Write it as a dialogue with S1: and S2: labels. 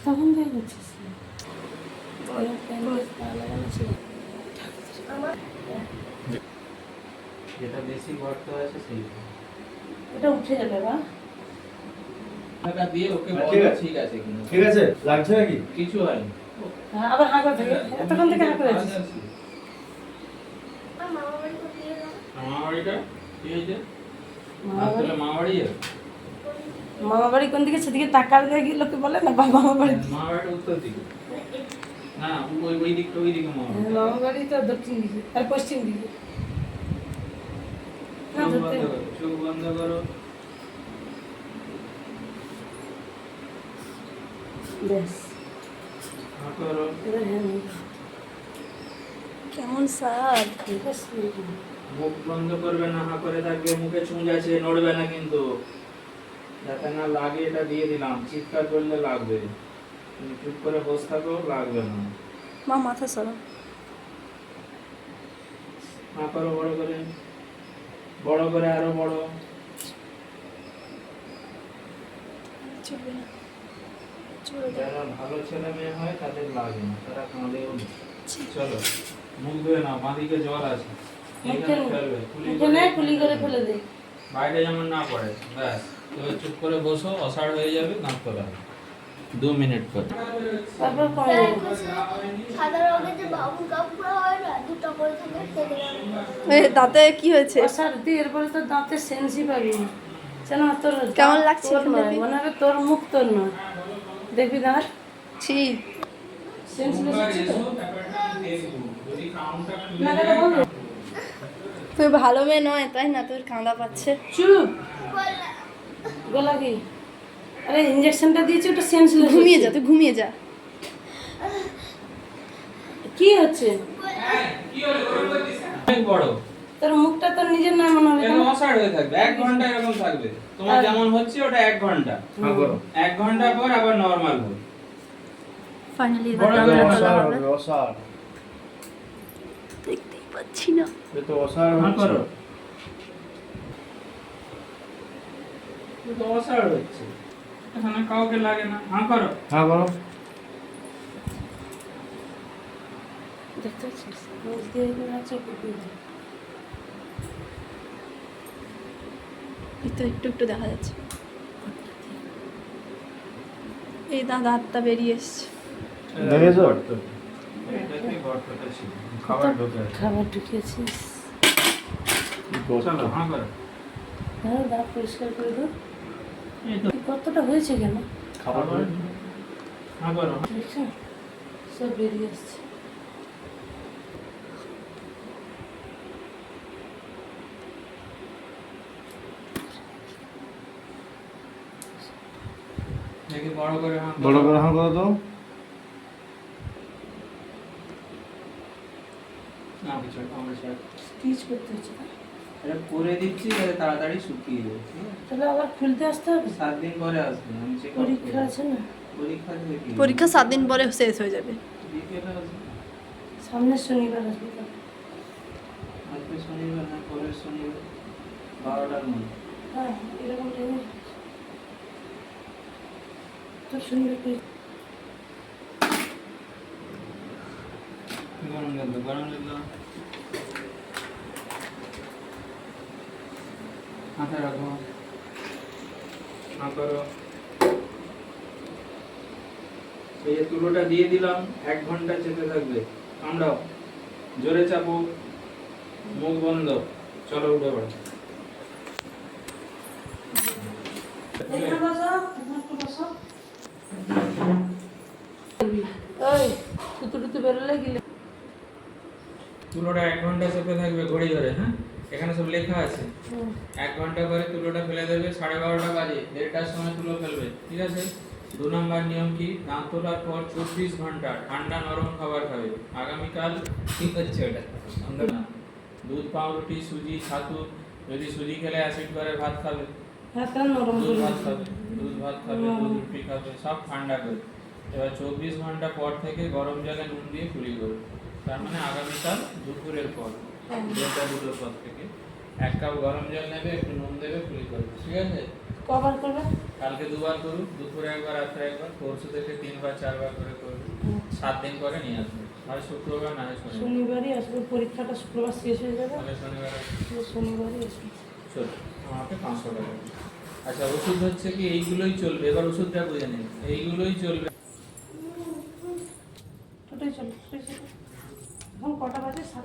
S1: তখন দিয়ে করছিস
S2: যেটা বেশি গর্ত আছে সেইটা
S1: এটা উঠে যাবে বা
S2: টাকা দিয়ে ওকে বলো ঠিক আছে কিনা
S3: ঠিক আছে লাগছে নাকি
S2: কিছু হয়নি
S1: আবার হাঁকা থেকে এতক্ষণ থেকে হাঁকা হয়েছে
S2: মামা বাড়িটা কি হয়েছে মামা বাড়ি
S1: মামা বাড়ি কোন দিকে সেদিকে টাকা দিয়ে গিয়ে লোকে বলে না বাবা মামা বাড়ি
S2: মামা বাড়িটা উত্তর দিকে না ওই দিকে মামা
S1: মামা বাড়ি তো দক্ষিণ দিকে আর পশ্চিম দিকে
S2: চোখ বন্ধ করো
S1: বেশ
S2: হাঁ করো
S4: কেমন স্যার
S2: মুখ বন্ধ করবে না, হাঁ করে থাকবে, মুখে চুঁজ আছে, নড়বে না কিন্তু যাতে না লাগে। এটা দিয়ে দিলাম, চিৎকার করলে লাগবে, তুমি চুপ করে বসে থাকো, লাগবে না।
S4: মা মাথা সরাও।
S2: হাঁ করো বড় করে, বড় করে, আরো বড়।
S4: চলবে না,
S2: যারা ভালো ছেলে মেয়ে হয় তাদের লাগে না, তারা কাঁদেও না। চলো মুখ ধুয়ে নাও, বাঁদিকে জল আছে, এইখানে ফেলবে,
S1: কুলি করে ফেলে দে,
S2: বাইরে যেমন না পড়ে। ব্যাস, এবার চুপ করে বসো, অসাড় হয়ে যাবে, দাঁত তোলা 2 মিনিট পর।
S1: তারপর কমে
S5: সাদা রঙের যে বাবুল কাপড় হয় না, দুটো করে থাকে সেগুলো
S4: দাঁতে কি হয়েছে?
S1: আসার দিয়ে এরপরে তো দাঁতের সেন্সই পাবি না। যেন তোর
S4: কেমন লাগছে
S1: তোর
S4: এখন
S1: নয়,
S4: দেখবি?
S1: মনে হবে তোর মুখ তোর নয়। দেখবি দাঁত
S4: ছি,
S1: সেন্স
S2: না
S4: তুই ভালো মেয়ে নয় তাই না, তোর কাঁদা পাচ্ছে।
S1: চুপ গলা কি? আরে ইনজেকশনটা দিয়েছি ওটা সেন্সলেস।
S4: ঘুমিয়ে যা, তুই ঘুমিয়ে যা।
S1: কি হচ্ছে?
S2: অনেক বড়,
S1: তোর মুখটা তোর নিজের নয় মনে হবে।
S2: এরকম অসাড় হয়ে থাকবে, 1 ঘন্টা এরকম থাকবে। তোমার যেমন হচ্ছে ওটা 1 ঘন্টা, 1 ঘন্টা পর আবার নরমাল হবে।
S4: ফাইনালি
S2: বড় করে
S3: অসার হবে অসার
S4: দেখতেই পাচ্ছি না।
S3: এ তো অসার
S2: হাঁ
S3: হচ্ছে
S2: করো, এটা অসাড় হচ্ছে, এখানে কাউকে লাগে না। হাঁ করো,
S3: হ্যাঁ বলো
S1: দেখতে পাচ্ছিস মুখ দিয়ে আছে কুকুর।
S4: এই তো একটু একটু দেখা যাচ্ছে, এই দাঁতটা বেরিয়ে এসছে।
S3: দেখেছো?
S2: এটাতে গর্তটা ছিল, খাবার ঢোকে আছে।
S1: খাবার ঢুকিয়েছিস।
S2: চলো হাঁ করো,
S1: হ্যাঁ দাঁত পরিষ্কার করে দাও।
S2: এই তো
S1: কতটা হয়েছে কেন?
S3: খাবার করে
S2: হাঁ করো।
S1: দেখছো সব বেরিয়ে আসছে।
S2: দেখি বড় করে হাঁ করো।
S3: বড় করে হ্যাঁ করো তো
S2: না কিছু আমার সাথে
S1: স্টিচ করতে হচ্ছে না?
S2: এটা করে দিচ্ছি, যাতে তাড়াতাড়ি শুকিয়ে যায়। ঠিক আছে,
S1: তাহলে আবার খুলতে আসতে হবে।
S2: 7 দিন পরে আসবে, আমি চেক
S1: পরীক্ষা আছে না
S2: পরীক্ষা থেকে কি
S4: পরীক্ষা 7 দিন পরে শেষ হয়ে যাবে।
S2: বিকেলে আসবে,
S1: সামনের শনিবার আসবে তাহলে।
S2: আজকে শনিবার না পরের শনিবার 12টার মধ্যে।
S1: হ্যাঁ এরকম টাইমে তোর শনিবার
S2: গরম লাগবে, গরম লাগবে। হাতে রাখো, হাঁ করো। এই যে তুলোটা দিয়ে দিলাম, 1 ঘন্টা চেপে থাকবে। কামড়াও, জোরে চাপো, মুখ বন্ধ। চলো উঠে পড়ো।
S1: ওই টুতু টুতু বেরোলে গেলে
S2: তুলোটা 1 ঘন্টা চেপে থাকবে ঘড়ি ধরে। হ্যাঁ, এখানে সব লেখা আছে। 1 ঘন্টা করে তুলোটা ফেলে দেবে, 12:30টা বাজে, 1:30টার সময় তুলো ফেলবে। ঠিক আছে। 2 নম্বর নিয়ম কি, দাঁত তোলার পর 24 ঘন্টা ঠান্ডা নরম খাবার খাবে। আগামীকাল ঠিক হচ্ছে ওটা, সন্ধ্যা না। দুধ, পাউরুটি, সুজি, ছাতু, যদি সুজি খেলে অ্যাসিড করে ভাত খাবে,
S1: হ্যাঁ তার নরম
S2: দুধ
S1: করে
S2: ভাত খাবে, দুধ ভাত খাবে, দুধ রুটি খাবে, সব ঠান্ডা করে। এবার 24 ঘন্টা পর থেকে গরম জলে নুন দিয়ে কুলি করবে। তার মানে আগামীকাল দুপুরের পর, 1:30-2 পর থেকে 1 কাপ গরম জল নেবে, একটু নুন দেবে, কুলি করবে। ঠিক আছে।
S1: কবার করবে?
S2: কালকে 2 বার করুক, দুপুরে একবার, রাত্রে একবার, পরশু থেকে 3 বার 4 বার করে করবে। 7 দিন পরে নিয়ে আসবে, হয় শুক্রবার না হয় শনিবার।
S1: শনিবারই আসবে, পরীক্ষাটা শুক্রবার শেষ হয়ে যাবে,
S2: তাহলে শনিবার আসবে।
S1: শনিবারই আসবে।
S2: চল, আমাকে 500 টাকা দিন। আচ্ছা, ওষুধ হচ্ছে কি এইগুলোই চলবে, এবার ওষুধটা বুঝে নিন, এইগুলোই চলবে।
S1: টোটোই চলো, টোটোই চলো। এখন কটা বাজে? 7:30।